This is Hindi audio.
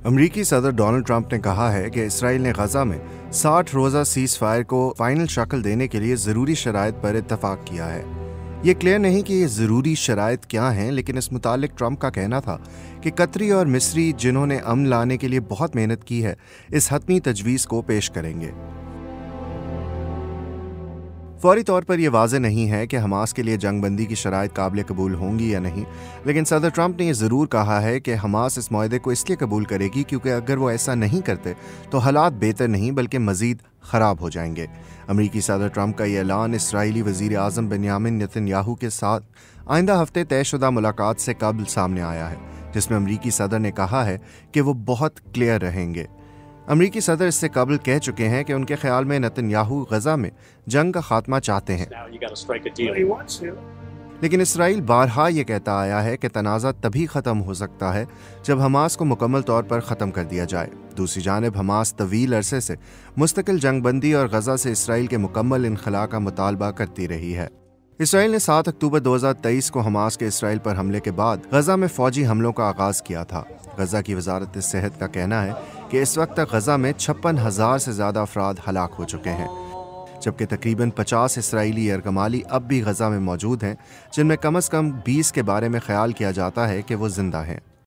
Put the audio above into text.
अमरीकी सदर डोनाल्ड ट्रंप ने कहा है कि इसराइल ने गजा में 60 रोज़ा सीज़ फायर को फाइनल शक्ल देने के लिए ज़रूरी शराइत पर इत्तफाक किया है। ये क्लियर नहीं कि ये ज़रूरी शराइत क्या हैं, लेकिन इस मुतालिक ट्रंप का कहना था कि कतरी और मिस्री, जिन्होंने अमन लाने के लिए बहुत मेहनत की है, इस हतमी तजवीज़ को पेश करेंगे। फौरी तौर पर यह वाज़ेह नहीं है कि हमास के लिए जंगबंदी की शराइत काबिल कबूल होंगी या नहीं, लेकिन सदर ट्रंप ने यह ज़रूर कहा है कि हमास इस मुआहदे को इसलिए कबूल करेगी क्योंकि अगर वो ऐसा नहीं करते तो हालात बेहतर नहीं बल्कि मज़ीद ख़राब हो जाएंगे। अमरीकी सदर ट्रंप का यह ऐलान इसराइली वज़ीर आज़म बेंयामिन नेतन्याहू के साथ आइंदा हफ्ते तयशुदा मुलाकात से कबल सामने आया है, जिसमें अमरीकी सदर ने कहा है कि वो बहुत क्लियर रहेंगे। अमरीकी सदर इससे कबल कह चुके हैं कि उनके ख्याल में नेतन्याहू गजा में जंग का खात्मा चाहते हैं, लेकिन इसराइल बारहा ये कहता आया है कि तनाज़ा तभी ख़त्म हो सकता है जब हमास को मुकम्मल तौर पर ख़त्म कर दिया जाए। दूसरी जानिब हमास तवील अरसे से मुस्तकिल जंगबंदी और गजा से इसराइल के मुकम्मल इनखला का मुतालबा करती रही है। इसराइल ने 7 अक्टूबर 2023 को हमास के इसराइल पर हमले के बाद गजा में फौजी हमलों का आगाज़ किया था। गजा की वजारत सेहत का कहना है कि इस वक्त तक गजा में 56,000 से ज़्यादा अफराद हलाक हो चुके हैं, जबकि तकरीबन 50 इसराइली यरगमाली अब भी गजा में मौजूद हैं, जिनमें कम से कम 20 के बारे में ख्याल किया जाता है कि वो जिंदा हैं।